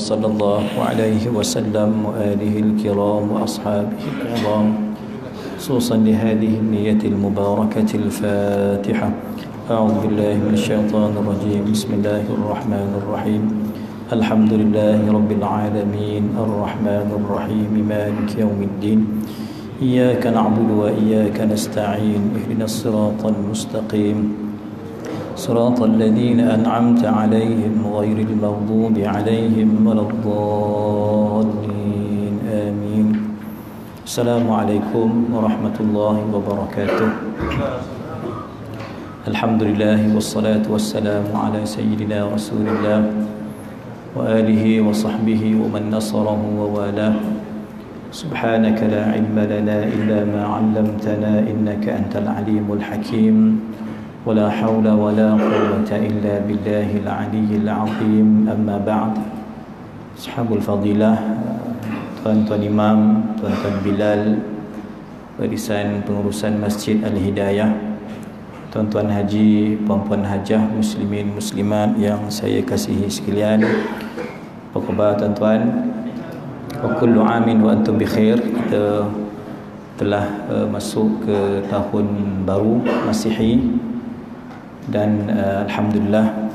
صلى الله عليه وسلم وآله الكرام وأصحابه العظام، خصوصا لهذه النية المباركة الفاتحة. أعوذ بالله من الشيطان الرجيم. بسم الله الرحمن الرحيم. الحمد لله رب العالمين الرحمن الرحيم مالك يوم الدين. إياك نعبد وإياك نستعين. اهدنا الصراط المستقيم صراط الذين أنعمت عليهم غير المغضوب عليهم ولا الضالين آمين. السلام عليكم ورحمة الله وبركاته. الحمد لله والصلاة والسلام على سيدنا رسول الله وآله وصحبه ومن نصره ووالاه. سبحانك لا علم لنا إلا ما علمتنا إنك أنت العليم الحكيم. ولا حول ولا قوة إلا بالله العلي العظيم. أما بعد. أصحاب الفضيلة, tuan-tuan imam, tuan-tuan Bilal, barisan pengurusan Masjid Al-Hidayah, tuan-tuan haji, puan-puan hajah, muslimin muslimat yang saya kasihi sekalian, apa khabar tuan-tuan? Wa kullu amin wa antum bikhair. Kita telah masuk ke tahun baru Masihi dan alhamdulillah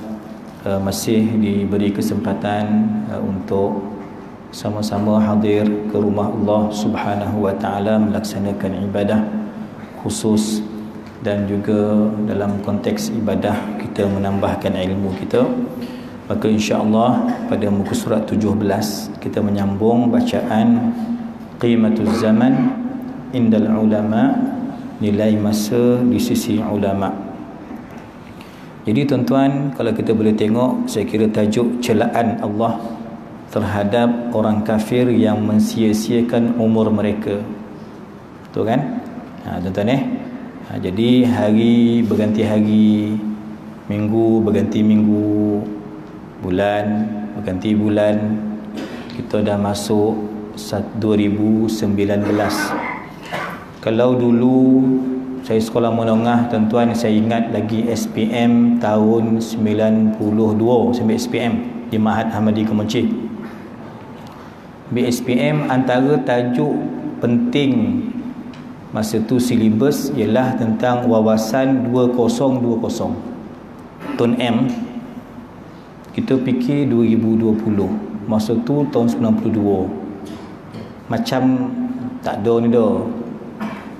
masih diberi kesempatan untuk sama-sama hadir ke rumah Allah Subhanahu wa taala melaksanakan ibadah khusus, dan juga dalam konteks ibadah kita menambahkan ilmu kita. Maka insya-Allah pada muka surat 17 kita menyambung bacaan Qimatuz Zaman Indal Ulama, nilai masa di sisi ulama. Jadi tuan-tuan, kalau kita boleh tengok, saya kira tajuk celaan Allah terhadap orang kafir yang mensia-siakan umur mereka. Betul kan? Tuan-tuan jadi hari berganti hari, minggu berganti minggu, bulan berganti bulan. Kita dah masuk 2019. Kalau dulu saya sekolah menengah, tuan-tuan, saya ingat lagi SPM tahun 92 sampai SPM di Mahat Ahmadi Kemenchih. BSPM antara tajuk penting masa tu silibus ialah tentang wawasan 2020. Ton M kita fikir 2020. Masa tu tahun 92. Macam tak ada ni dah.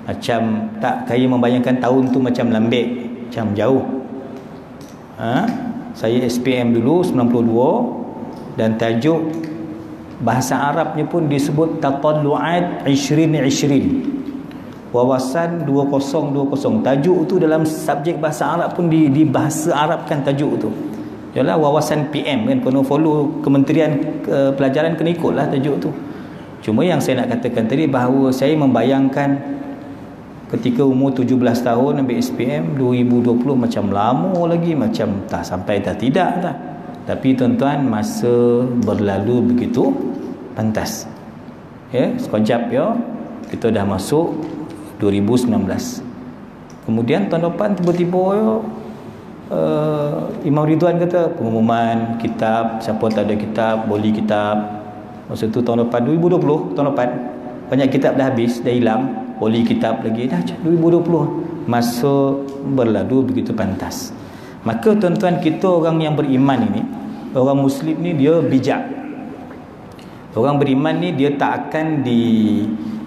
Macam tak, saya membayangkan tahun tu macam lambek, macam jauh. Saya SPM dulu 92, dan tajuk bahasa Arabnya pun disebut Tatallu'at 2020, wawasan 2020. Tajuk tu dalam subjek bahasa Arab pun di bahasa Arabkan tajuk tu. Ialah wawasan PM kan, kena follow Kementerian Pelajaran, kena ikutlah tajuk tu. Cuma yang saya nak katakan tadi bahawa saya membayangkan ketika umur 17 tahun ambil SPM 2020 macam lama lagi, macam tak sampai dah tidak dah. Tapi tuan-tuan, masa berlalu begitu pantas. Sekejap kita dah masuk 2019. Kemudian tahun depan tiba-tiba Imam Ridwan kata pengumuman kitab, siapa tak ada kitab beli kitab. Masa tu tahun depan 2020, tahun depan banyak kitab dah habis, dah hilang. Beli kitab lagi dah 2020. Masa berlalu begitu pantas. Maka tuan-tuan, kita orang yang beriman ini, orang Muslim ni dia bijak. Orang beriman ni dia tak akan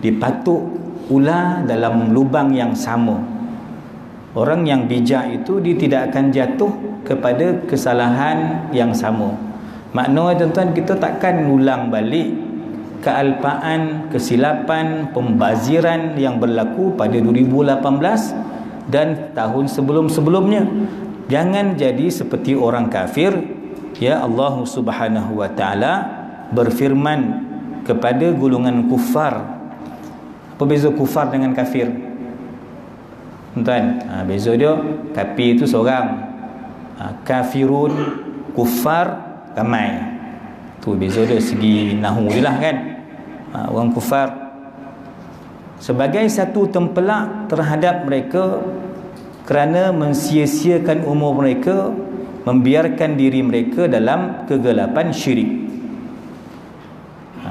dipatuk ular dalam lubang yang sama. Orang yang bijak itu dia tidak akan jatuh kepada kesalahan yang sama. Maknanya tuan-tuan, kita takkan ulang balik kealpaan, kesilapan, pembaziran yang berlaku pada 2018 dan tahun sebelum-sebelumnya. Jangan jadi seperti orang kafir. Allah Subhanahu wa taala berfirman kepada golongan kufar. Apa beza kufar dengan kafir? Tuan, beza dia, kafir itu seorang, kafirun, kufar ramai. Tu beza dia segi nahu je lah kan. Orang kufar sebagai satu tempelak terhadap mereka kerana mensia-siakan umur mereka, membiarkan diri mereka dalam kegelapan syirik.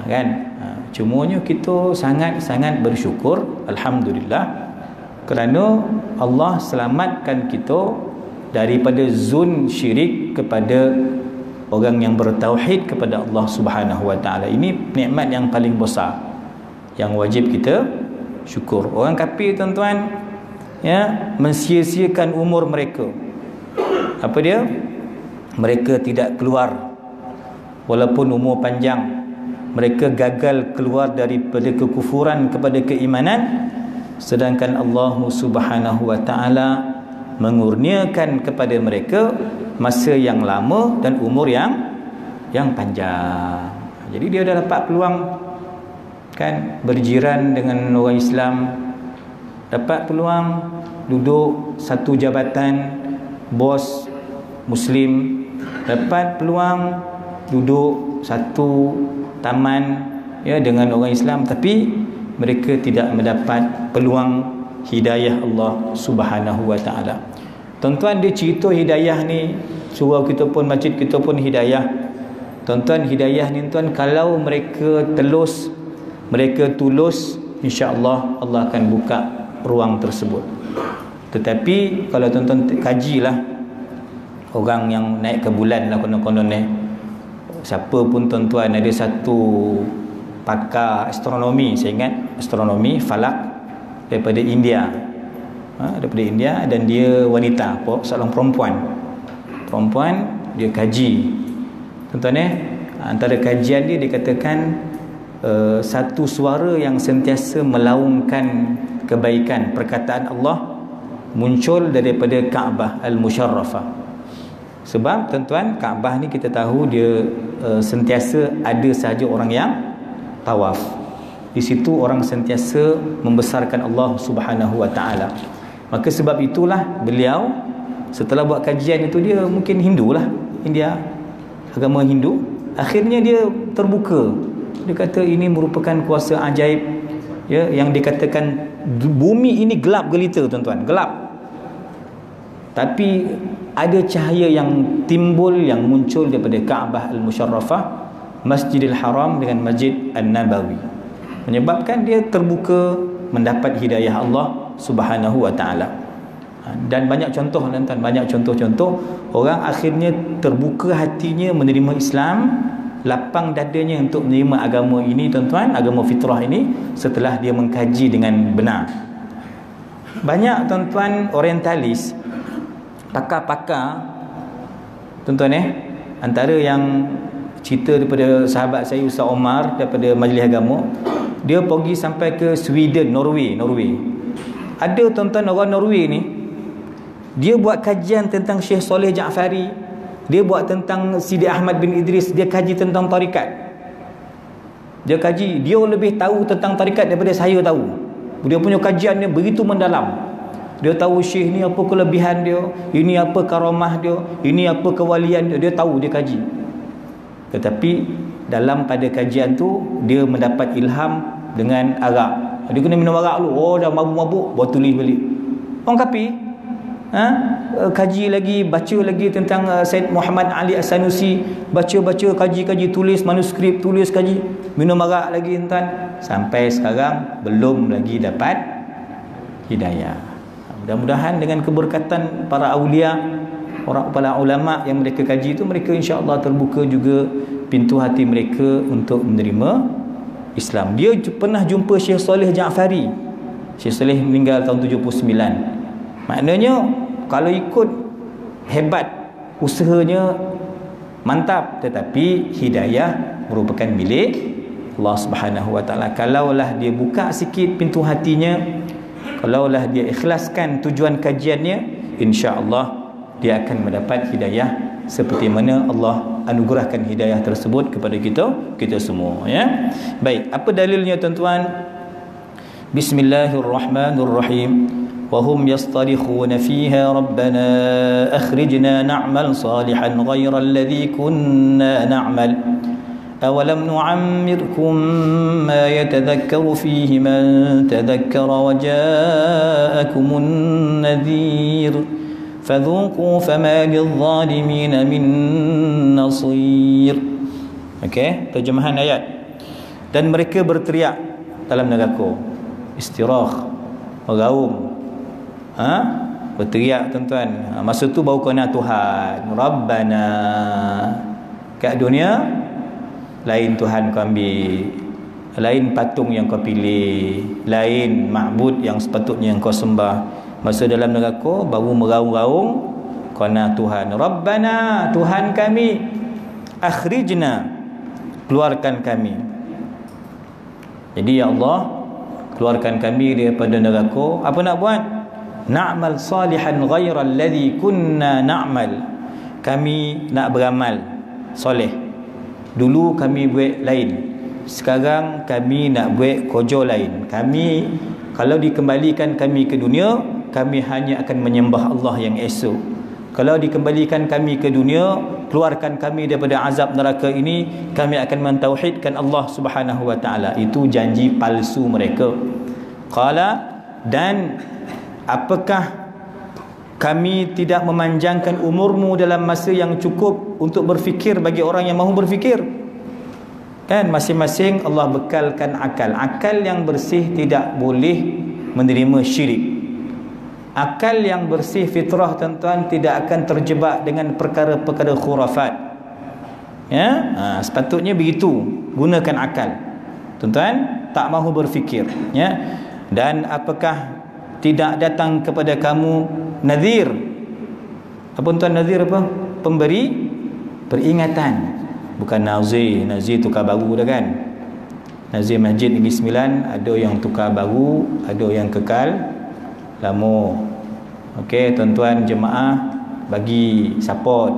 kan. Cumanya kita sangat-sangat bersyukur, alhamdulillah, kerana Allah selamatkan kita daripada zon syirik kepada orang yang bertauhid kepada Allah Subhanahu wa taala. Ini nikmat yang paling besar yang wajib kita syukur. Orang kafir tuan-tuan, ya, mensia-siakan umur mereka. Apa dia? Mereka tidak keluar walaupun umur panjang. Mereka gagal keluar daripada kekufuran kepada keimanan, sedangkan Allah Subhanahu wa taala mengurniakan kepada mereka masa yang lama dan umur yang panjang. Jadi dia dah dapat peluang, kan, berjiran dengan orang Islam, dapat peluang duduk satu jabatan bos Muslim, dapat peluang duduk satu taman, ya, dengan orang Islam, tapi mereka tidak mendapat peluang hidayah Allah Subhanahu wa taala. Tuan-tuan, dia cerita hidayah ni, surau kita pun, masjid kita pun hidayah. Tuan-tuan, hidayah ni tuan, kalau mereka telus, mereka tulus, insya-Allah Allah akan buka ruang tersebut. Tetapi kalau tuan-tuan kajilah orang yang naik ke bulan lah konon-konon ni, siapa pun tuan-tuan, ada satu pakar astronomi, saya ingat astronomi falak daripada India, daripada India, dan dia wanita, seorang perempuan, dia kaji tuan-tuan, antara kajian dia dikatakan satu suara yang sentiasa melaungkan kebaikan, perkataan Allah, muncul daripada Kaabah Al-Musharrafah. Sebab tuan-tuan, Kaabah ni kita tahu dia sentiasa ada sahaja orang yang tawaf. Di situ orang sentiasa membesarkan Allah Subhanahu wa taala. Maka sebab itulah beliau setelah buat kajian itu, dia mungkin Hindu lah, India, agama Hindu. Akhirnya dia terbuka. Dia kata ini merupakan kuasa ajaib, ya, yang dikatakan bumi ini gelap gelita tuan-tuan, gelap. Tapi ada cahaya yang timbul, yang muncul daripada Kaabah Al-Musharrafah, Masjidil Haram dengan Masjid An-Nabawi, menyebabkan dia terbuka mendapat hidayah Allah Subhanahu wa taala. Dan banyak contoh tuan-tuan, banyak contoh-contoh orang akhirnya terbuka hatinya menerima Islam, lapang dadanya untuk menerima agama ini tuan-tuan, agama fitrah ini, setelah dia mengkaji dengan benar. Banyak tuan-tuan orientalis, pakar-pakar tuan-tuan, antara yang cerita daripada sahabat saya Ustaz Omar daripada Majlis Agama, dia pergi sampai ke Sweden, Norway. Ada tuan-tuan orang Norway ni, dia buat kajian tentang Syekh Saleh Ja'fari, dia buat tentang Sidi Ahmad bin Idris, dia kaji tentang tarikat. Dia kaji, dia lebih tahu tentang tarikat daripada saya tahu. Dia punya kajian dia begitu mendalam. Dia tahu syekh ni apa kelebihan dia, ini apa karamah dia, ini apa kewalian dia, dia tahu, dia kaji. Tetapi dalam pada kajian tu dia mendapat ilham dengan arak. Dia kena minum arak dulu. Oh, dah mabuk-mabuk, baru tulis balik. Orang kafir kaji lagi, baca lagi tentang Said Muhammad Ali As-Sanusi, baca-baca, kaji-kaji, tulis manuskrip, tulis, kaji, minum arak lagi tuan. Sampai sekarang belum lagi dapat hidayah. Mudah-mudahan dengan keberkatan para awliya, para ulama yang mereka kaji itu, mereka insya-Allah terbuka juga pintu hati mereka untuk menerima Islam. Dia pernah jumpa Syekh Saleh Ja'fari. Syekh Saleh meninggal tahun 79. Maknanya kalau ikut hebat, usahanya mantap, tetapi hidayah merupakan milik Allah Subhanahu wa taala. Kalaulah dia buka sikit pintu hatinya, kalaulah dia ikhlaskan tujuan kajiannya, insya-Allah dia akan mendapat hidayah seperti mana Allah anugerahkan hidayah tersebut kepada kita semua, ya. Baik, apa dalilnya tuan-tuan? Bismillahirrahmanirrahim. Wa hum yastarikhuna fiha rabbana akhrijna na'mal salihan ghayra alladhi kunna na'mal. أولم نعمركم ما يتذكر فيه من تذكر وجاءكم النذير فذوقوا فما للظالمين من نصير. Okey, terjemahan ayat. Dan mereka berteriak dalam neraka, istirah, meraung, berteriak tuan-tuan. Masa tu baru kena Tuhan, Rabbana. Kat dunia lain Tuhan kau ambil, lain patung yang kau pilih, lain ma'bud yang sepatutnya yang kau sembah. Masa dalam neraka baru meraung-raung kena Tuhan, Rabbana, Tuhan kami, akhrijna, keluarkan kami. Jadi ya Allah, keluarkan kami daripada neraka. Apa nak buat? Na'mal salihan ghairal ladzi kunna na'mal. Kami nak beramal soleh. Dulu kami buat lain, sekarang kami nak buat kerja lain. Kami, kalau dikembalikan kami ke dunia, kami hanya akan menyembah Allah yang esok. Kalau dikembalikan kami ke dunia, keluarkan kami daripada azab neraka ini, kami akan mentauhidkan Allah Subhanahu wa taala. Itu janji palsu mereka. Qala, dan apakah kami tidak memanjangkan umurmu dalam masa yang cukup untuk berfikir bagi orang yang mahu berfikir? Kan masing-masing Allah bekalkan akal. Akal yang bersih tidak boleh menerima syirik. Akal yang bersih fitrah tuan-tuan tidak akan terjebak dengan perkara-perkara khurafat. Ya, sepatutnya begitu. Gunakan akal. Tuan-tuan tak mahu berfikir, ya. Dan apakah tidak datang kepada kamu nadhir? Apa tuan nadhir apa? Pemberi peringatan. Bukan nazir. Nazir tukar baru dah kan. Nazir Masjid Negeri Sembilan ada yang tukar baru, ada yang kekal lama. Okey, tuan-tuan jemaah bagi support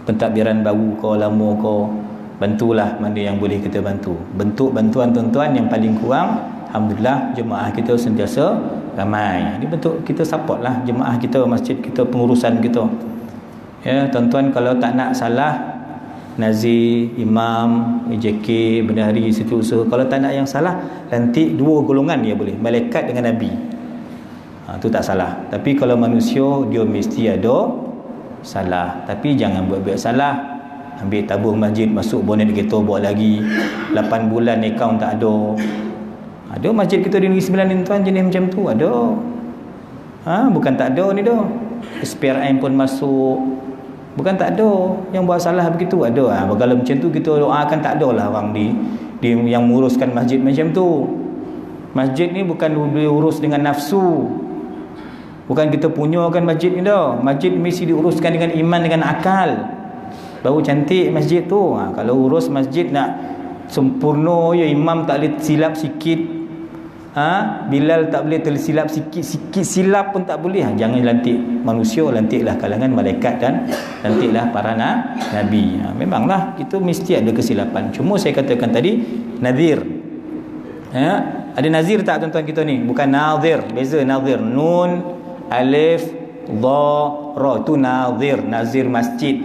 pentadbiran baru kau, lama kau, bantulah mana yang boleh kita bantu. Bentuk bantuan tuan-tuan yang paling kurang, alhamdulillah jemaah kita sentiasa ramai. Ini bentuk kita support lah jemaah kita, masjid kita, pengurusan kita. Ya, tuan-tuan kalau tak nak salah nazir, imam, EJK, bendahari, setiausaha, kalau tak nak yang salah, nanti dua golongan dia boleh, malaikat dengan nabi. Itu tak salah. Tapi kalau manusia, dia mesti ada salah. Tapi jangan buat-buat salah. Ambil tabung masjid, masuk bonet kereta, bawa lagi 8 bulan akaun tak ada. Ada masjid kita di Negeri Sembilan ni tuan jenis macam tu ada. Bukan tak ada ni dah. SPRM pun masuk. Bukan tak ada. Yang buat salah begitu ada. Kalau macam tu kita doakan, tak ada lah orang di yang menguruskan masjid macam tu. Masjid ni bukan diurus dengan nafsu. Bukan kita punyakan masjid ni dah. Masjid mesti diuruskan dengan iman, dengan akal. Baru cantik masjid tu. Kalau urus masjid nak sempurna, ya imam tak boleh silap sikit, Bilal tak boleh tersilap sikit silap pun tak boleh. Jangan lantik manusia, lantiklah kalangan malaikat dan lantiklah para nabi. Memanglah kita mesti ada kesilapan. Cuma saya katakan tadi nazir. Ada nazir tak tuan-tuan kita ni? Bukan nazir. Beza nazir, nun, alif, dha, ra, tu nazir. Nazir masjid,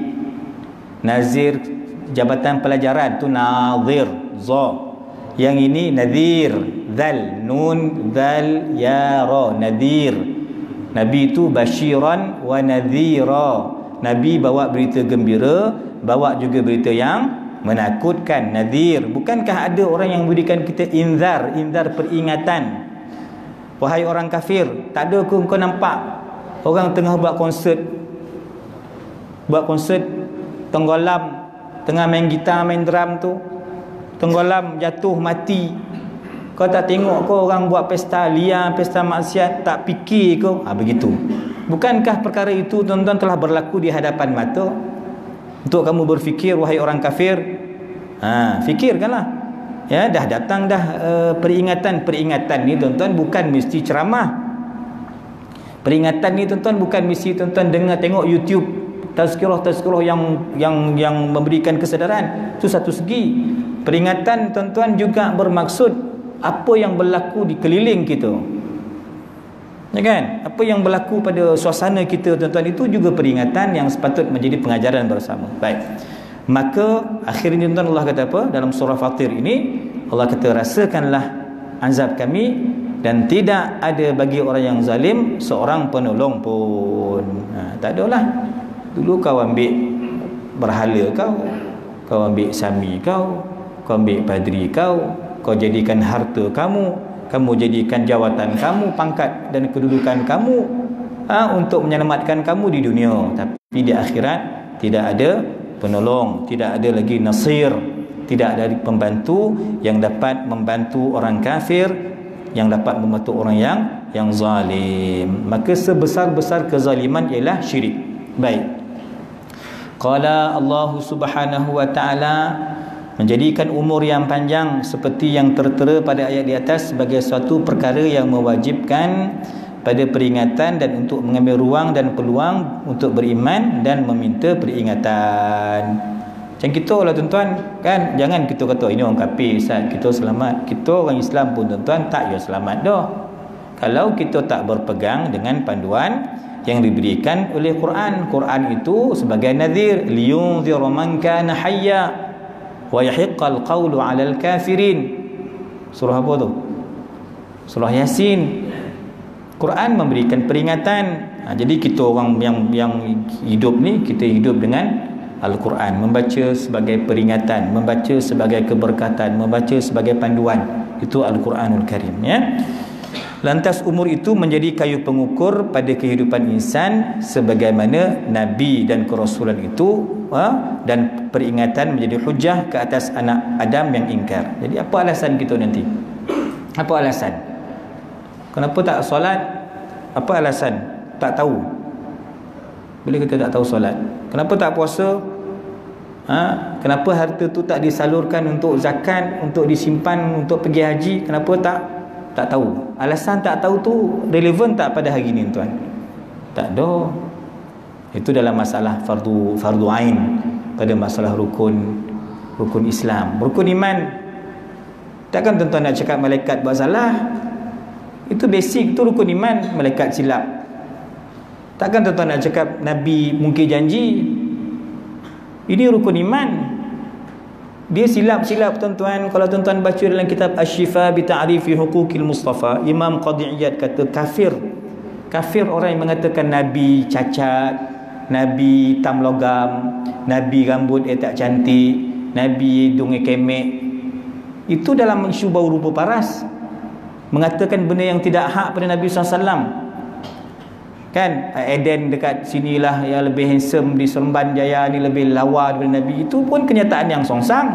nazir jabatan pelajaran, tu nazir, za. Yang ini nadhir, zal, nun, zal, ya, ra, nadhir. Nabi itu basyiran wa nadhira. Nabi bawa berita gembira, bawa juga berita yang menakutkan, nadhir. Bukankah ada orang yang berikan kita inzar, inzar peringatan? Wahai orang kafir, tak ada ke kau nampak orang tengah buat konsert tenggelam, tengah main gitar, main drum tu, tenggelam, jatuh, mati. Kau tak tengok kau orang buat pesta liar, pesta maksiat, tak fikir kau? Begitu. Bukankah perkara itu tuan-tuan telah berlaku di hadapan mata? Untuk kamu berfikir, wahai orang kafir, fikirkanlah. Ya, dah datang dah peringatan ni tuan-tuan, bukan mesti ceramah. Peringatan ni tuan-tuan bukan mesti tuan-tuan dengar tengok YouTube tazkirah yang memberikan kesedaran. Itu satu segi. Peringatan tuan-tuan juga bermaksud apa yang berlaku di keliling kita. Ya kan? Apa yang berlaku pada suasana kita tuan-tuan, itu juga peringatan yang sepatut menjadi pengajaran bersama. Baik. Maka akhirnya tuan-tuan Allah kata apa? Dalam surah Fatir ini Allah kata, rasakanlah azab kami dan tidak ada bagi orang yang zalim seorang penolong pun. Tak adalah. Dulu kau ambil berhala kau ambil sami kau kau ambil padri kau jadikan harta kamu jadikan jawatan kamu, pangkat dan kedudukan kamu untuk menyelamatkan kamu di dunia, tapi di akhirat tidak ada penolong, tidak ada lagi nasir, tidak ada pembantu yang dapat membantu orang kafir, yang dapat membantu orang yang zalim. Maka sebesar-besar kezaliman ialah syirik. Baik. Qala Allah Subhanahu wa taala, menjadikan umur yang panjang seperti yang tertera pada ayat di atas sebagai suatu perkara yang mewajibkan pada peringatan dan untuk mengambil ruang dan peluang untuk beriman dan meminta peringatan. Macam kita lah tuan-tuan, kan, jangan kita kata ini orang kafir Ustaz, kita selamat. Kita orang Islam pun tuan-tuan tak ya selamat dah kalau kita tak berpegang dengan panduan yang diberikan oleh Quran. Quran itu sebagai nadhir, liyunzir man kana hayya wa yahiqqal qawlu 'alal kafirin. Surah apa tu? Surah Yasin. Quran memberikan peringatan. Jadi kita orang yang hidup ni, kita hidup dengan Al-Quran, membaca sebagai peringatan, membaca sebagai keberkatan, membaca sebagai panduan. Itu Al-Quranul Karim, ya. Lantas umur itu menjadi kayu pengukur pada kehidupan insan sebagaimana Nabi dan kerasulan itu, dan peringatan menjadi hujah ke atas anak Adam yang ingkar. Jadi apa alasan kita nanti? Apa alasan? Kenapa tak solat? Apa alasan? Tak tahu. Bila kita tak tahu solat? Kenapa tak puasa? Kenapa harta tu tak disalurkan untuk zakat, untuk disimpan, untuk pergi haji? Kenapa tak tahu? Alasan tak tahu tu relevan tak pada hari ni tuan? Tak ada. Itu dalam masalah fardu ain, pada masalah rukun Islam, rukun iman. Takkan tuan-tuan nak cakap malaikat buat salah? Itu basic, tu rukun iman. Malaikat silap. Takkan tuan-tuan nak cakap Nabi mungkir janji? Ini rukun iman. Dia silap-silap tuan-tuan. Kalau tuan-tuan baca dalam kitab Asy-Syifa bi Ta'rifi Huquqil Mustafa, Imam Qadhi Iyad kata kafir orang yang mengatakan Nabi cacat, Nabi tam logam, Nabi rambut tak cantik, Nabi hidung kemek. Itu dalam isu bau rupa paras, mengatakan benda yang tidak hak pada Nabi SAW. Kan, Eden dekat sinilah yang lebih handsome, di Seremban Jaya ni lebih lawa daripada Nabi. Itu pun kenyataan yang songsang.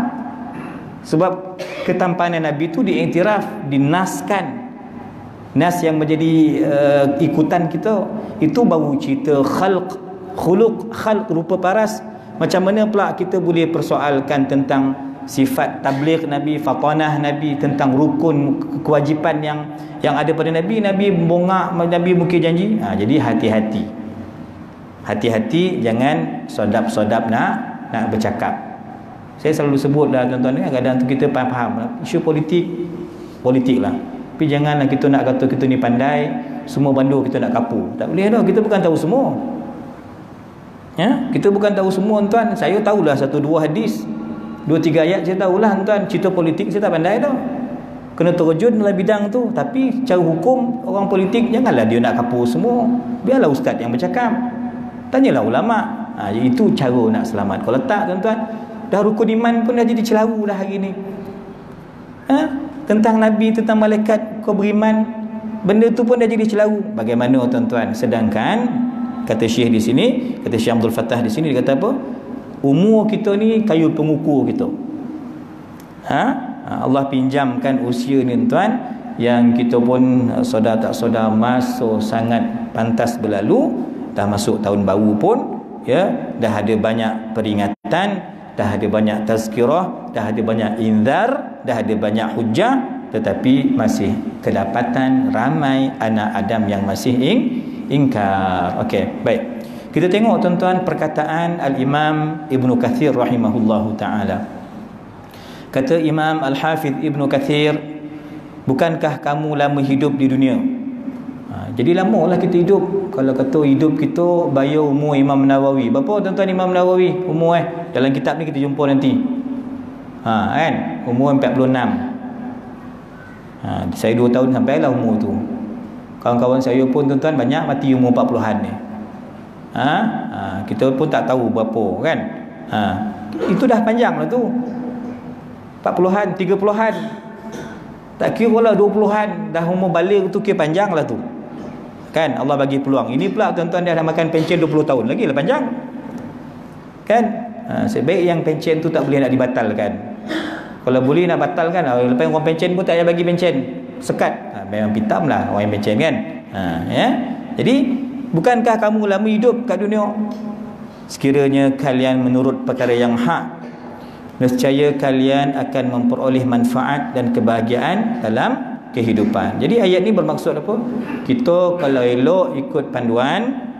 Sebab ketampanan Nabi itu diiktiraf, dinaskan. Nas yang menjadi ikutan kita. Itu baru cerita khuluq, rupa paras. Macam mana pula kita boleh persoalkan tentang sifat tabligh Nabi, fatanah Nabi, tentang rukun kewajipan yang ada pada Nabi. Nabi bongak, Nabi mungkin janji. Jadi hati-hati, jangan sodap-sodap nak bercakap. Saya selalu sebut dah tuan-tuan, kadang tu kita faham isu politik lah, tapi janganlah kita nak kata kita ni pandai, semua bandur kita nak kapu. Tak boleh dah, kita bukan tahu semua, ya, kita bukan tahu semua tuan. Saya tahulah 1-2 hadis, 2-3 ayat saya tahulah tuan. Cerita politik saya tak pandai dah, kena terjun dalam bidang tu. Tapi cara hukum orang politik, janganlah dia nak kapu semua. Biarlah ustaz yang bercakap, tanyalah ulama. Itu cara nak selamat. Kalau tak tuan-tuan, dah rukun iman pun dah jadi celaru dah hari ni. Tentang Nabi, tentang malaikat kau beriman, benda tu pun dah jadi celaru. Bagaimana tuan-tuan? Sedangkan kata Syekh di sini, kata Syekh Abdul Fattah di sini, dia kata apa? Umur kita ni kayu pengukur kita. Allah pinjamkan usia ni tuan, yang kita pun saudara tak saudara masuk sangat pantas berlalu. Dah masuk tahun baru pun, ya, dah ada banyak peringatan, dah ada banyak tazkirah, dah ada banyak inzar, dah ada banyak hujah, tetapi masih kedapatan ramai anak Adam yang masih ingkar. Okey, baik. Kita tengok tuan-tuan perkataan Al-Imam Ibnu Katsir rahimahullahu ta'ala. Kata Imam Al-Hafidh Ibnu Katsir, bukankah kamu lama hidup di dunia? Jadi lama lah kita hidup. Kalau kata hidup kita bayar umur Imam Nawawi. Berapa tuan-tuan Imam Nawawi umur dalam kitab ni kita jumpa nanti. Kan? Umur 46. Saya 2 tahun sampailah umur tu. Kawan-kawan saya pun tuan-tuan banyak mati umur 40-an ni. Kita pun tak tahu berapa kan. Itu dah panjang lah tu. 40-an, 30-an. Tak kira lah 20-an. Dah umur balik tu kira panjang lah tu. Kan Allah bagi peluang. Ini pula tuan-tuan dia dah makan pencen 20 tahun lagi lah panjang. Kan? Sebaik yang pencen tu tak boleh nak dibatalkan. Kalau boleh nak batalkan, lepas orang pencen pun tak payah bagi pencen. Sekat. Memang pitam lah orang yang pencen kan. Ya. Jadi bukankah kamu lama hidup kat dunia? Sekiranya kalian menurut perkara yang hak, nescaya kalian akan memperoleh manfaat dan kebahagiaan dalam kehidupan. Jadi ayat ni bermaksud apa? Kita kalau elok ikut panduan,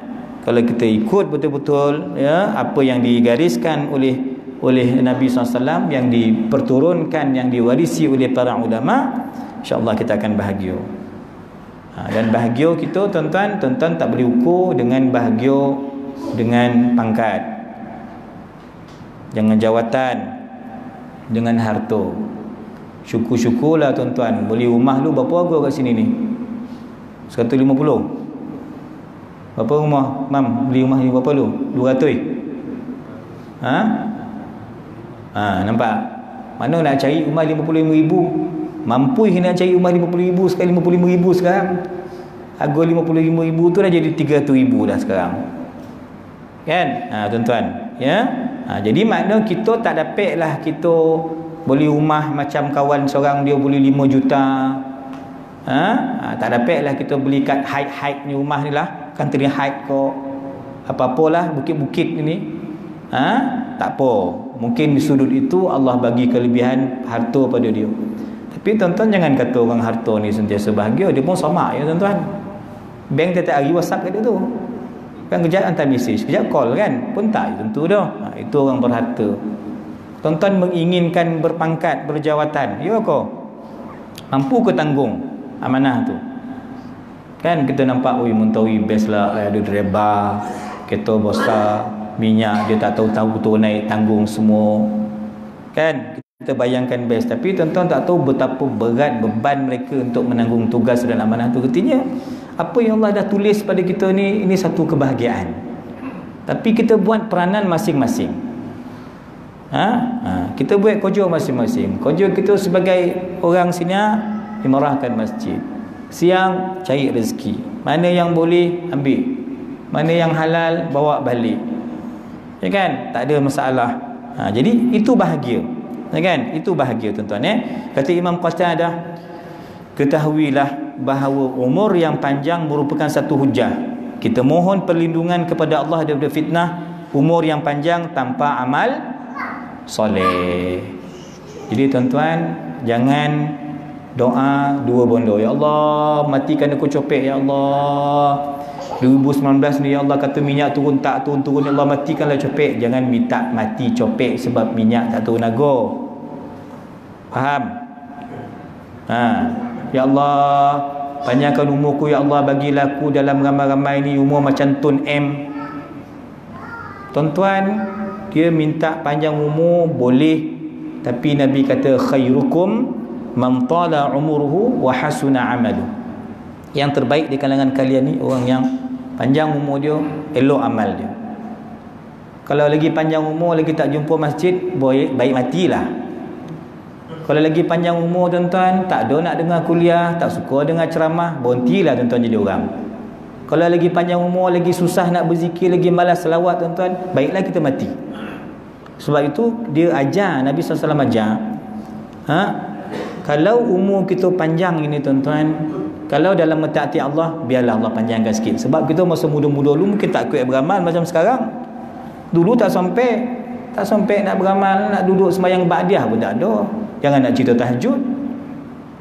kalau kita ikut betul-betul ya apa yang digariskan oleh Nabi SAW, yang diperturunkan, yang diwarisi oleh para ulama, insya-Allah kita akan bahagia. Dan bahagia kita tuan-tuan tak boleh ukur dengan bahagia dengan pangkat, dengan jawatan, dengan harta. Syukur-syukurlah tuan-tuan, beli rumah lu berapa harga kat sini ni? 150. Berapa rumah? Mam, beli rumah ni berapa lu? 200. Nampak? Mana nak cari rumah 55,000? Mampu nak cari rumah 50,000 sekali 55,000 sekarang. Harga 55,000 tu dah jadi 300,000 dah sekarang. Kan? Tuan-tuan, ya. Jadi makna kita tak dapatlah kita beli rumah macam kawan seorang dia beli 5 juta. Tak dapatlah kita beli kat height ni rumah ni lah, country height kok. Apa-apalah bukit-bukit ni. Tak apa. Mungkin di sudut itu Allah bagi kelebihan harta pada dia. Tapi tuan-tuan jangan kata orang harta ni sentiasa bahagia, dia pun sama ya tuan-tuan. Bank tiap-tiap hari WhatsApp kat dia tu. Kan kejap hantar mesej, kejap call kan. Pun tak tentu dah. Itu orang berharta. Tuan-tuan menginginkan berpangkat, berjawatan, ya ke? Mampu ke tanggung amanah tu? Kan kita nampak, Muntawi best lah, ada driver, kereta besar, minyak dia tak tahu tu naik, tanggung semua. Kan kita bayangkan best, tapi tuan-tuan tak tahu betapa berat beban mereka untuk menanggung tugas dan amanah tu. Artinya apa yang Allah dah tulis pada kita ni, ini satu kebahagiaan. Tapi kita buat peranan masing-masing. Kita buat kerja masing-masing. Kerja kita sebagai orang sini imarahkan masjid. Siang cari rezeki. Mana yang boleh ambil, mana yang halal bawa balik. Ya kan? Tak ada masalah. Jadi itu bahagia. Ya kan? Itu bahagia tuan-tuan ya. Kata Imam Qatadah, ketahuilah bahawa umur yang panjang merupakan satu hujah. Kita mohon perlindungan kepada Allah daripada fitnah umur yang panjang tanpa amal soleh. Jadi tuan-tuan jangan doa dua bondo. Ya Allah, matikan aku copek ya Allah. 2019 ni ya Allah kata minyak turun tak turun-turun, ya Allah matikanlah copek. Jangan minta mati copek sebab minyak tak turun harga. Faham? Ya Allah, panjangkan umurku ya Allah, bagilah aku dalam ramai-ramai ni umur macam Tun M. Tuan-tuan, dia minta panjang umur boleh, tapi Nabi kata khairukum man tala umuruhu wa hasuna amaluhu. Yang terbaik di kalangan kalian ni orang yang panjang umur dia, elok amal dia. Kalau lagi panjang umur lagi tak jumpa masjid, baik matilah. Kalau lagi panjang umur tuan-tuan tak ada nak dengar kuliah, tak suka dengar ceramah, berhentilah tuan-tuan jadi orang. Kalau lagi panjang umur lagi susah nak berzikir, lagi malas selawat tuan-tuan, baiklah kita mati. Sebab itu dia ajar, Nabi SAW ajar, kalau umur kita panjang ini tuan-tuan, kalau dalam mentaati Allah, biarlah Allah panjangkan sikit. Sebab kita masa muda-muda dulu mungkin tak kuat beramal macam sekarang. Dulu tak sampai nak beramal, nak duduk sembahyang ba'diyah pun tak ada. Jangan nak cerita tahajud,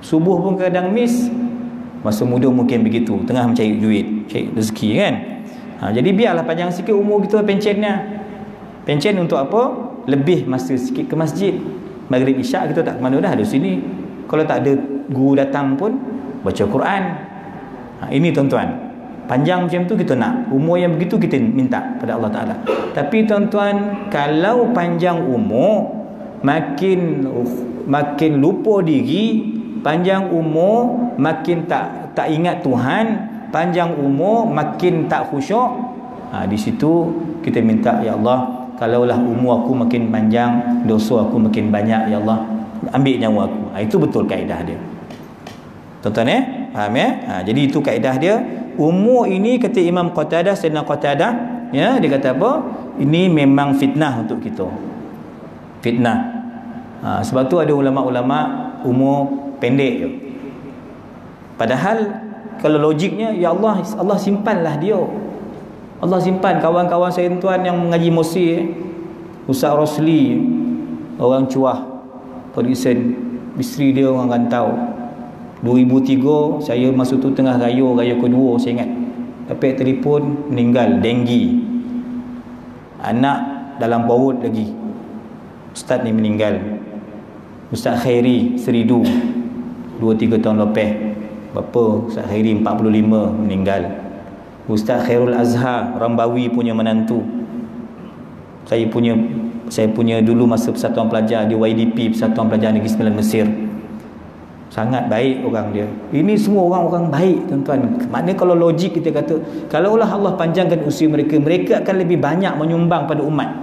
subuh pun kadang miss. Masa muda mungkin begitu, tengah mencari duit, cari rezeki kan. Jadi biarlah panjang sikit umur kita pencennya. Pencen untuk apa? Lebih masa sikit ke masjid. Maghrib isyak kita tak ke mana dah, ada sini. Kalau tak ada guru datang pun baca Quran. Ini tuan-tuan, panjang macam tu kita nak. Umur yang begitu kita minta pada Allah Ta'ala. Tapi tuan-tuan, kalau panjang umur makin lupa diri, panjang umur makin tak ingat Tuhan, panjang umur makin tak khusyuk. Di situ kita minta, ya Allah, kalaulah umur aku makin panjang, dosa aku makin banyak, ya Allah, ambil nyawa aku. Itu betul kaedah dia. Tuan-tuan faham jadi itu kaedah dia. Umur ini kata Imam Qatadah, Sayyidina Qatadah, dia kata apa? Ini memang fitnah untuk kita. Fitnah. Sebab tu ada ulama-ulama umur pendek je. Padahal kalau logiknya, ya Allah, Allah simpanlah dia. Allah simpan. Kawan-kawan saya tuan yang mengaji Mesir, Ustaz Rosli, orang Cuah, Perisen, isteri dia orang rantau. 2003 saya masa tu tengah raya kedua, saya ingat. Dapat telefon, meninggal denggi. Anak dalam perut lagi. Ustaz ni meninggal. Ustaz Khairi Seridu 2-3 tahun lepas. Bapa Ustaz Khairi 45 meninggal. Ustaz Khairul Azhar Rambawi punya menantu. Saya punya dulu masa persatuan pelajar di YDP, Persatuan Pelajar Negeri Sembilan Mesir. Sangat baik orang dia. Ini semua orang-orang baik, tuan-tuan. Maknanya kalau logik kita kata, kalaulah Allah panjangkan usia mereka, mereka akan lebih banyak menyumbang pada umat.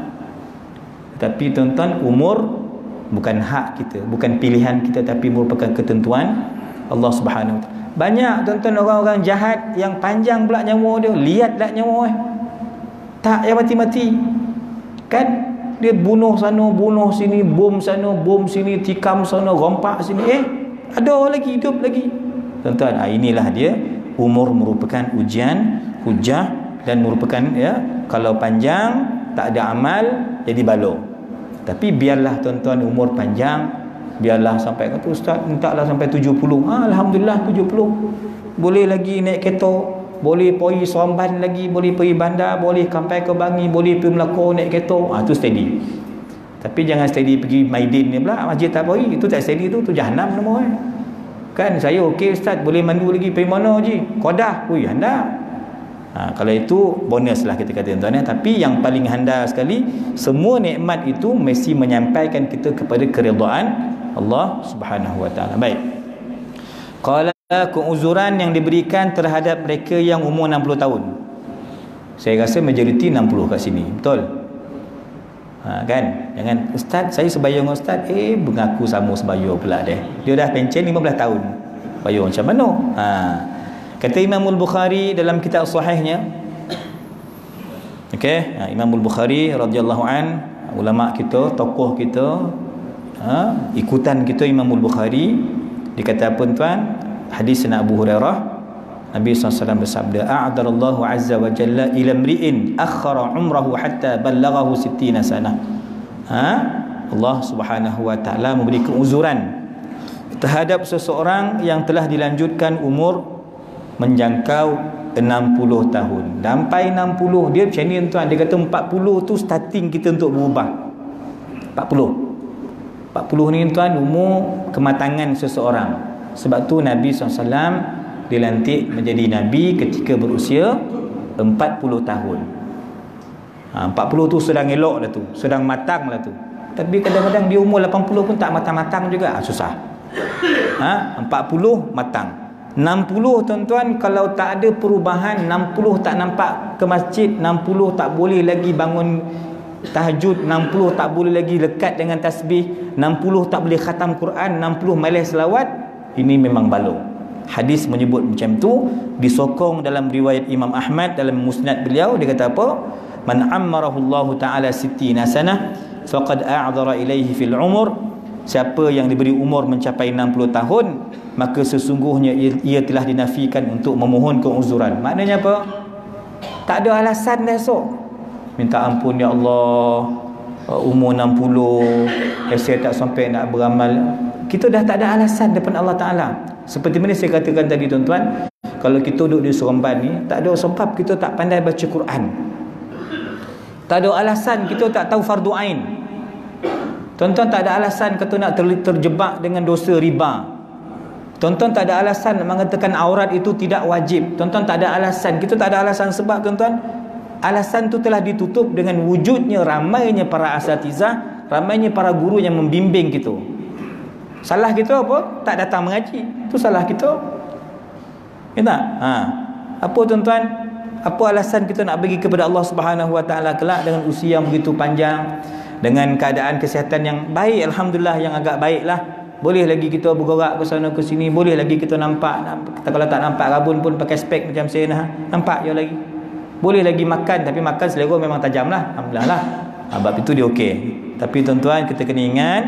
Tapi tuan-tuan, umur bukan hak kita, bukan pilihan kita, tapi merupakan ketentuan Allah Subhanahu Wa Taala. Banyak tuan-tuan orang-orang jahat yang panjang pula nyawa dia. Lihatlah nyawa tak yang mati-mati. Kan dia bunuh sana, bunuh sini, bom sana, bom sini, tikam sana, rompak sini. Ada lagi hidup lagi. Tuan-tuan, inilah dia. Umur merupakan ujian, hujah, dan merupakan kalau panjang tak ada amal jadi balong. Tapi biarlah tuan-tuan umur panjang, biarlah sampai kata ustaz mintalah sampai 70. Alhamdulillah 70. Boleh lagi naik kereta, boleh pergi Seremban lagi, boleh pergi bandar, boleh sampai ke Bangi, boleh pergi Melaka naik kereta. Itu steady. Tapi jangan steady pergi Maidin ni pula, Masjid Tabawi. Itu tak steady, tu jahanam nama kan. Saya okey ustaz, boleh mandu lagi, pergi mana je? Qadah. Ui, handal. Kalau itu bonus lah kita kata tuan-tuan. Tapi yang paling handal sekali, semua nikmat itu mesti menyampaikan kita kepada keridaan Allah Subhanahu Wa Taala. Baik. Qala keuzuran yang diberikan terhadap mereka yang umur 60 tahun. Saya rasa majoriti 60 kat sini. Betul? Kan? Jangan ustaz saya sebayang dengan ustaz mengaku sama sebayang pula dia dah pencen 15 tahun bayang macam mana. Kata Imam Al-Bukhari dalam kitab sahihnya, Imam Al-Bukhari radhiyallahu an, ulama kita, tokoh kita, ikutan kita Imam Al-Bukhari. Dikata apa tuan? Hadis Abu Hurairah, Nabi SAW bersabda, a'adallahu azza wa jalla ila mri'in akhara umrahu hatta ballaghahu 60 sanah. Allah Subhanahu wa taala memberi keuzuran terhadap seseorang yang telah dilanjutkan umur menjangkau 60 tahun. Sampai 60 dia macam ni tuan, dia kata 40 tu starting kita untuk berubah. 40 ni tuan umur kematangan seseorang. Sebab tu Nabi SAW dilantik menjadi Nabi ketika berusia 40 tahun. 40 tu sedang elok dah tu, sedang matang lah tu. Tapi kadang-kadang di umur 80 pun tak matang-matang juga, susah. 40 matang. 60 tuan-tuan, kalau tak ada perubahan, 60 tak nampak ke masjid, 60 tak boleh lagi bangun tahajud, 60 tak boleh lagi lekat dengan tasbih, 60 tak boleh khatam Quran, 60 malas selawat, ini memang balong. Hadis menyebut macam tu, disokong dalam riwayat Imam Ahmad dalam musnad beliau. Dia kata apa? Man ammarahullahu ta'ala 60 sanah faqad a'dhara ilaihi fil umur. Siapa yang diberi umur mencapai 60 tahun, maka sesungguhnya ia telah dinafikan untuk memohon keuzuran. Maknanya apa? Tak ada alasan dah esok. Minta ampun ya Allah, umur 60 saya tak sampai nak beramal. Kita dah tak ada alasan depan Allah Ta'ala. Seperti mana saya katakan tadi tuan-tuan, kalau kita duduk di Seremban ni, tak ada sebab kita tak pandai baca Quran. Tak ada alasan kita tak tahu fardu ain. Tuan-tuan tak ada alasan kata nak terjebak dengan dosa riba. Tuan-tuan tak ada alasan mengatakan aurat itu tidak wajib. Tuan-tuan tak ada alasan. Kita tak ada alasan sebab tuan-tuan, alasan tu telah ditutup dengan wujudnya ramainya para asatizah, ramainya para guru yang membimbing kita. Salah kita apa? Tak datang mengaji. Itu salah kita. Ya tak? Apa tuan-tuan? Apa alasan kita nak bagi kepada Allah Subhanahu Wa Taala kelak dengan usia yang begitu panjang, dengan keadaan kesihatan yang baik, alhamdulillah, yang agak baiklah. Boleh lagi kita bergerak ke sana ke sini, boleh lagi kita nampak, kalau tak nampak rabun pun pakai spek macam saya nampak je lagi. Boleh lagi makan, tapi makan selera memang tajam lah, alhamdulillah lah. Sebab itu dia okey. Tapi tuan-tuan, kita kena ingat,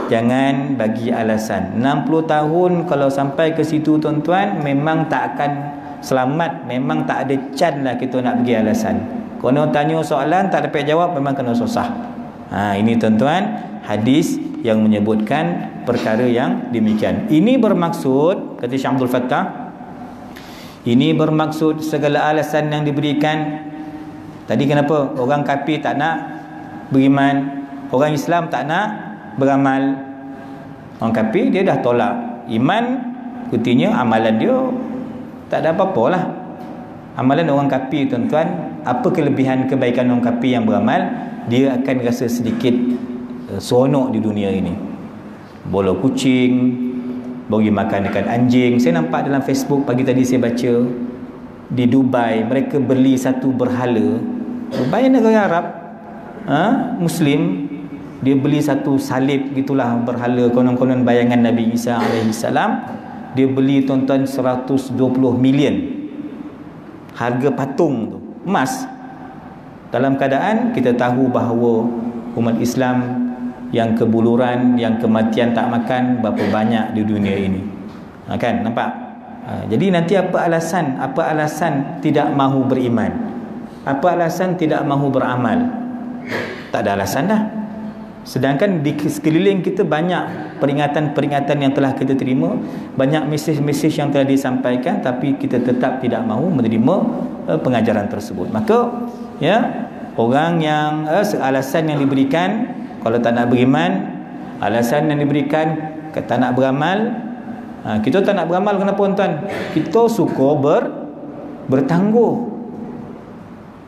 jangan bagi alasan. 60 tahun kalau sampai ke situ tuan-tuan, memang tak akan selamat, memang tak ada chance lah kita nak bagi alasan. Kalau tanya soalan tak dapat jawab, memang kena susah. Ini tuan-tuan, hadis yang menyebutkan perkara yang demikian. Ini bermaksud, kata Syekh Abdul Fattah, ini bermaksud segala alasan yang diberikan. Tadi kenapa orang kafir tak nak beriman, orang Islam tak nak beramal? Orang kafir dia dah tolak iman, artinya amalan dia tak ada apa-apa lah. Amalan orang kafir tuan-tuan, apa kelebihan kebaikan orang kafir yang beramal? Dia akan rasa sedikit seronok di dunia ini. Bola kucing, bagi makan dekat anjing. Saya nampak dalam Facebook pagi tadi, saya baca di Dubai mereka beli satu berhala. Dubai negara Arab, Muslim, dia beli satu salib gitulah, berhala konon-konon bayangan Nabi Isa alaihissalam. Dia beli tuan-tuan 120 million harga patung tu, emas. Dalam keadaan kita tahu bahawa umat Islam yang kebuluran, yang kematian tak makan berapa banyak di dunia ini, kan? Nampak? Jadi nanti apa alasan tidak mahu beriman? Apa alasan tidak mahu beramal? Tak ada alasan dah. Sedangkan di sekeliling kita banyak peringatan-peringatan yang telah kita terima, banyak mesej-mesej yang telah disampaikan, tapi kita tetap tidak mahu menerima pengajaran tersebut. Maka orang yang alasan yang diberikan, kalau tak nak beriman, alasan yang diberikan tak nak beramal. Kita tak nak beramal kenapa tuan? Kita suka bertangguh.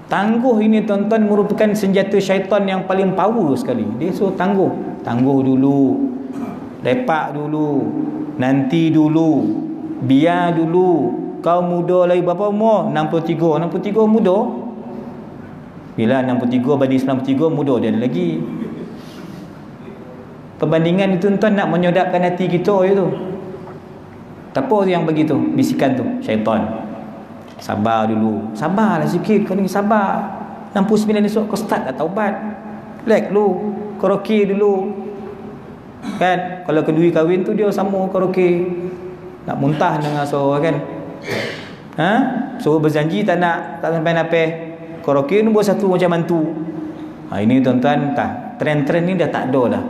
Tangguh ini tuan-tuan merupakan senjata syaitan yang paling power sekali. Dia suruh tangguh. Tangguh dulu, lepak dulu, nanti dulu, biar dulu. Kau muda lagi berapa umur? 63 muda. Bila 63 banding 93 muda dia ada lagi. Perbandingan itu tuan nak menyodapkan hati kita itu. Apa yang begitu? Bisikan tu syaitan. Sabar dulu. Sabarlah sikit, kau ni sabar. 69 esok kau start dah taubat. Relax dulu. Karaoke dulu. Kan? Kalau kenduri kahwin tu dia sama karaoke. Nak muntah dengan suara kan. Suruh berjanji tak sampai napeh. Karaoke nombor 1 macam mantu. Ini tuan-tuan, trend-trend ni dah tak ada dah.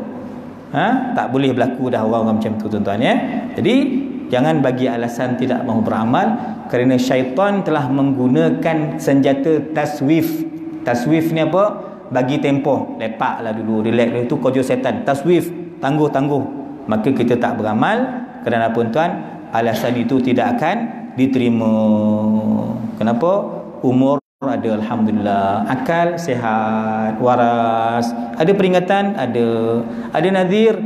Tak boleh berlaku dah orang-orang macam tu tuan-tuan ya. Jadi jangan bagi alasan tidak mahu beramal, kerana syaitan telah menggunakan senjata taswif. Taswif ni apa? Bagi tempoh. Lepaklah dulu, relax dulu. Itu kerja setan. Taswif, tangguh-tangguh. Maka kita tak beramal. Kerana apa tuan? Alasan itu tidak akan diterima. Kenapa? Umur ada, alhamdulillah. Akal sihat, waras. Ada peringatan? Ada nazir?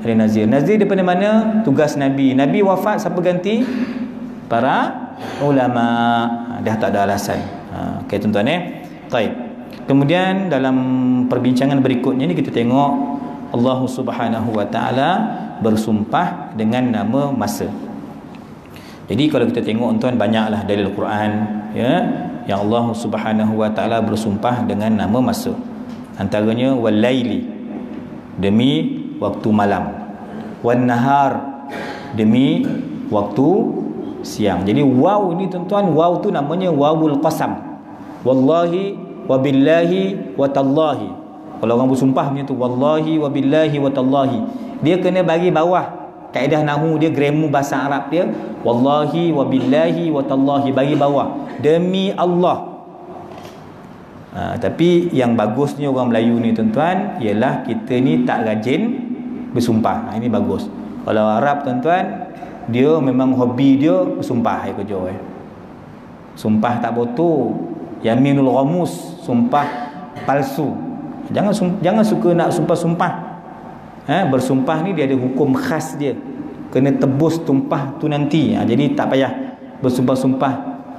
Ada nazir. Nazir daripada mana? Tugas Nabi. Nabi wafat, siapa ganti? Para ulama. Dah tak ada alasan. Okey tuan-tuan Baik. Kemudian dalam perbincangan berikutnya ni kita tengok Allah Subhanahu wa taala bersumpah dengan nama masa. Jadi kalau kita tengok tuan, banyaklah dalil Quran yang Allah Subhanahu wa taala bersumpah dengan nama masa. Antaranya wal-laili, demi waktu malam, wan-nahar, demi waktu siang. Jadi waw ini tuan-tuan, waw tu namanya wawul qasam. Wallahi wabillahi watallahi. Kalau orang bersumpah macam tu, wallahi wabillahi watallahi, dia kena bagi bawah. Kaedah nahu dia, grammar bahasa Arab dia, wallahi wabillahi watallahi, bagi bawah, demi Allah. Tapi yang bagusnya orang Melayu ni tuan-tuan, ialah kita ni tak rajin bersumpah. Ini bagus. Kalau Arab tuan-tuan, dia memang hobi dia bersumpah kerja. Sumpah tak betul, yaminul ghamus, sumpah palsu. Jangan suka nak sumpah-sumpah. Bersumpah ni dia ada hukum khas dia. Kena tebus tumpah tu nanti. Jadi tak payah bersumpah-sumpah.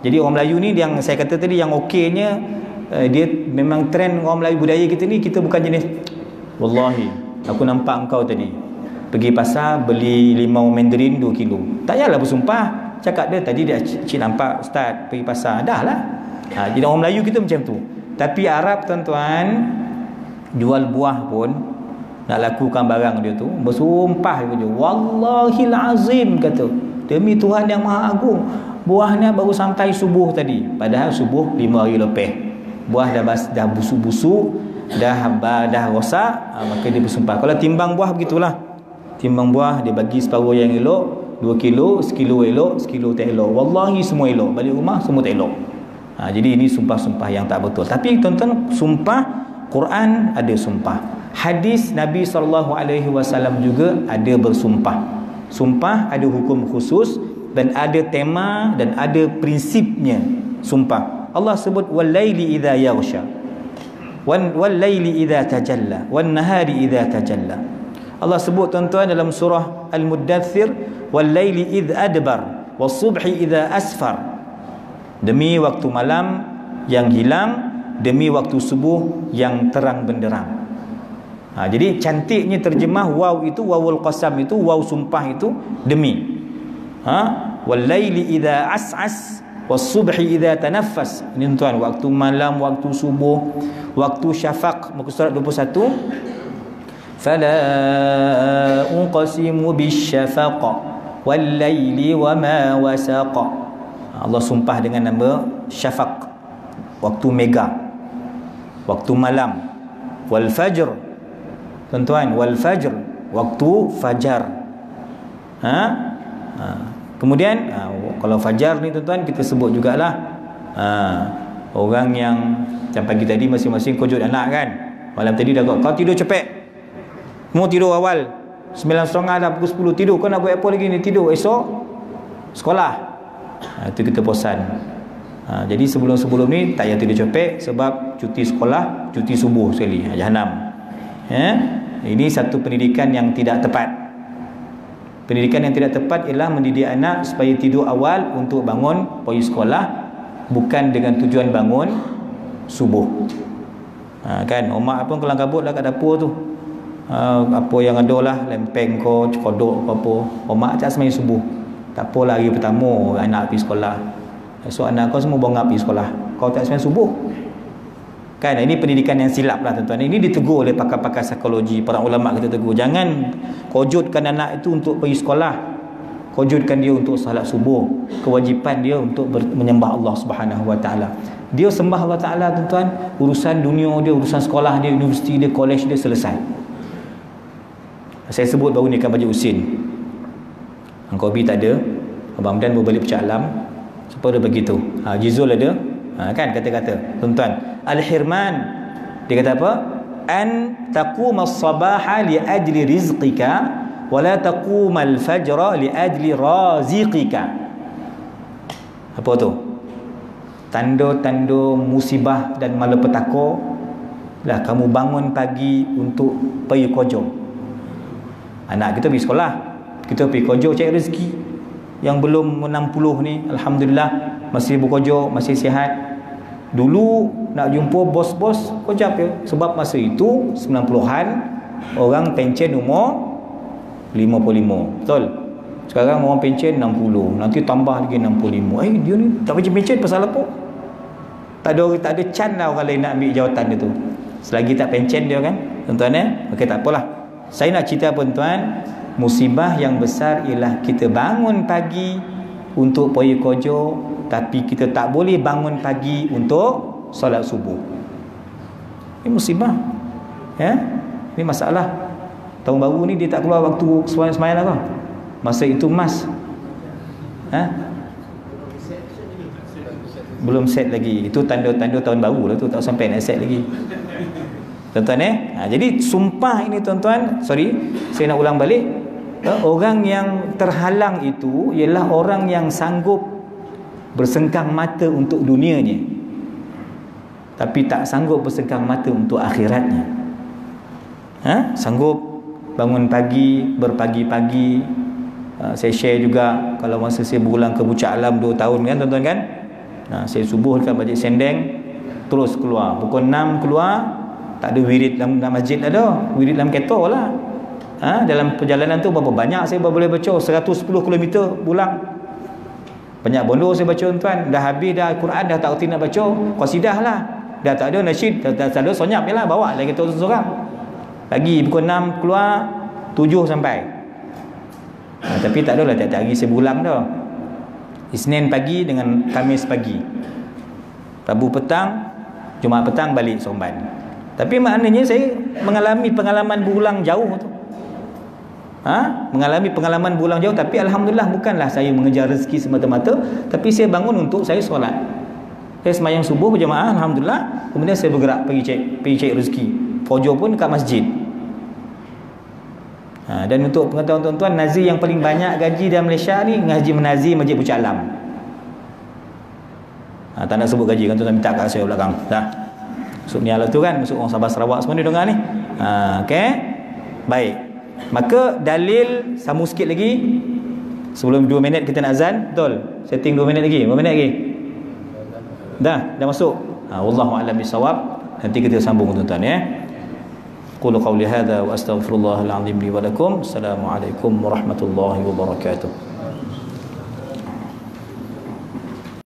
Jadi orang Melayu ni yang saya kata tadi, yang okeynya, dia memang trend orang Melayu budaya kita ni, kita bukan jenis wallahi aku nampak engkau tadi pergi pasar beli limau mandarin 2 kilo. Tak payahlah bersumpah. Cakap dia tadi dia cik nampak ustaz pergi pasar. Dah lah. Jadi orang Melayu kita macam tu. Tapi Arab tuan-tuan jual buah pun nak lakukan barang dia tu bersumpah dia. Wallahil azim kata. Demi Tuhan yang Maha Agung. Buahnya baru sampai subuh tadi. Padahal subuh 5 hari lepas. Buah dah busuk-busuk, dah rosak, maka dia bersumpah. Kalau timbang buah begitulah. Timbang buah dia bagi separuh yang elok, 2 kilo, sekilo elok, sekilo tak elok. Wallahi semua elok. Balik rumah semua tak elok. Jadi ini sumpah-sumpah yang tak betul. Tapi tuan-tuan, sumpah Quran ada sumpah. Hadis Nabi SAW juga ada bersumpah. Sumpah ada hukum khusus dan ada tema dan ada prinsipnya sumpah. Allah sebut wal laili idza yaghsha. Wal laili idza tajalla, wan nahari idza tajalla. Allah sebut tuan-tuan dalam surah Al-Muddathir wal laili idz adbar was subhi idza asfar. Demi waktu malam yang hilang, demi waktu subuh yang terang benderang. Jadi cantiknya terjemah waw itu, wawul qasam itu, waw sumpah itu demi. Wal laili idza as'as was subhi idza tanaffas. Ini tuan, waktu malam, waktu subuh, waktu syafaq, muka surat 21. Fala uqsimu bisyafaq wal laili wama wasaq. Allah sumpah dengan nama syafaq, waktu mega, waktu malam. Wal fajr, tuan-tuan, wal fajr, waktu fajar. Kemudian kalau fajar ni tuan-tuan kita sebut jugalah orang yang macam pagi tadi masing-masing kojot anak kan. Malam tadi dah kau tidur cepet. Mau tidur awal 9.30 dah pukul 10 tidur. Kau nak buat apa lagi ni? Tidur. Esok sekolah. Itu kita bosan. Jadi sebelum-sebelum ni tak payah tidur cepet sebab cuti sekolah, cuti subuh sekali. Jahanam. Ini satu pendidikan yang tidak tepat. Pendidikan yang tidak tepat ialah mendidik anak supaya tidur awal untuk bangun pergi sekolah, bukan dengan tujuan bangun subuh. Kan omak apa kelang kabut lah kat dapur tu. Apa yang ada lah, lempeng ko, kodok apa, omak tak sembang subuh. Tak apalah hari pertama anak pergi sekolah. Esok anak kau semua bongap pergi sekolah. Kau tak sembang subuh. Kan ini pendidikan yang silap lah tuan-tuan. Ini ditegur oleh pakar-pakar psikologi, para ulama kita tegur. Jangan kojutkan anak itu untuk pergi sekolah. Kojutkan dia untuk salat subuh. Kewajipan dia untuk menyembah Allah Subhanahu Wa Taala. Dia sembah Allah Taala tuan-tuan, urusan dunia dia, urusan sekolah dia, universiti dia, college dia selesai. Saya sebut baru ni kan baju usin. Angkau Bi tak ada, Abang Hamdan baru balik Pucak Alam. Siapa ada begitu? Jizul ada. Kan kata-kata tuan-tuan, Al-Hirman dia kata apa? An taqumas sabaha li ajli rizqika wa la taqumal fajra li ajli raziqika. Apa tu? Tanda-tanda musibah dan malapetaka lah kamu bangun pagi untuk pergi kerja. Anak kita pergi sekolah, kita pergi kerja cari rezeki. Yang belum 60 ni alhamdulillah masih bekerja, masih sihat. Dulu nak jumpa bos-bos kejap je. Sebab masa itu 90-an orang pencen umur 55. Betul? Sekarang orang pencen 60. Nanti tambah lagi 65. Dia ni tak macam pencen pasal apa? Tak ada can lah orang lain nak ambil jawatan dia tu. Selagi tak pencen dia kan. Tuan-tuan okey, tak apalah. Saya nak cerita tuan-tuan, musibah yang besar ialah kita bangun pagi untuk pergi kerja, tapi kita tak boleh bangun pagi untuk solat subuh. Ini musibah. Ini masalah. Tahun baru ni dia tak keluar waktu sembahyang apa? Masa itu mas. Belum set lagi. Itu tanda-tanda tahun baru lah tu, tak sampai nak set lagi. Tuan-tuan jadi sumpah ini tuan-tuan, saya nak ulang balik. Orang yang terhalang itu ialah orang yang sanggup bersengkang mata untuk dunianya, tapi tak sanggup bersengkang mata untuk akhiratnya. Sanggup bangun pagi, berpagi-pagi. Saya share juga kalau masa saya berulang ke Pucak Alam 2 tahun kan tuan-tuan kan. Saya subuh dekat Masjid Sendeng, terus keluar pukul 6 keluar, Tak ada wirid dalam masjid ada. Wirid dalam kereta lah. Dalam perjalanan tu berapa banyak saya boleh baca? 110 km pulang. Banyak bondo saya baca tuan. Dah habis dah Quran, dah tak reti nak baca, qasidah lah. Dah tak ada nasyid, dah tak ada sonyap je lah. Bawa lagi kita seorang. Pagi pukul 6 keluar, 7 sampai. Tapi tak adalah tiap-tiap hari saya berulang dah. Isnin pagi dengan Khamis pagi. Rabu petang, Jumaat petang balik Seremban. Tapi maknanya saya mengalami pengalaman berulang jauh tu. Mengalami pengalaman berulang jauh, tapi alhamdulillah bukanlah saya mengejar rezeki semata-mata, tapi saya bangun untuk saya solat. Saya sembahyang subuh berjamaah, alhamdulillah. Kemudian saya bergerak pergi cari rezeki. Fajr pun dekat masjid. Dan untuk pengetahuan tuan-tuan, nazir yang paling banyak gaji dalam Malaysia ni ngaji menazir Masjid Pucuk Alam. Tak nak sebut gaji kan, tuan-tuan minta kat saya belakang. Dah. Masuk ni ala tu kan, masuk orang Sabah Sarawak semua ni dengar ni. Okey. Baik. Maka dalil sambung sikit lagi. Sebelum 2 minit kita nak azan, betul? Setting 2 minit lagi. Berapa minit lagi? Dah masuk. Wallahu a'lam bisawab. Nanti kita sambung tuan-tuan ya. Qul qawli hadza wa astaghfirullahal azim li wa lakum. Assalamualaikum warahmatullahi wabarakatuh.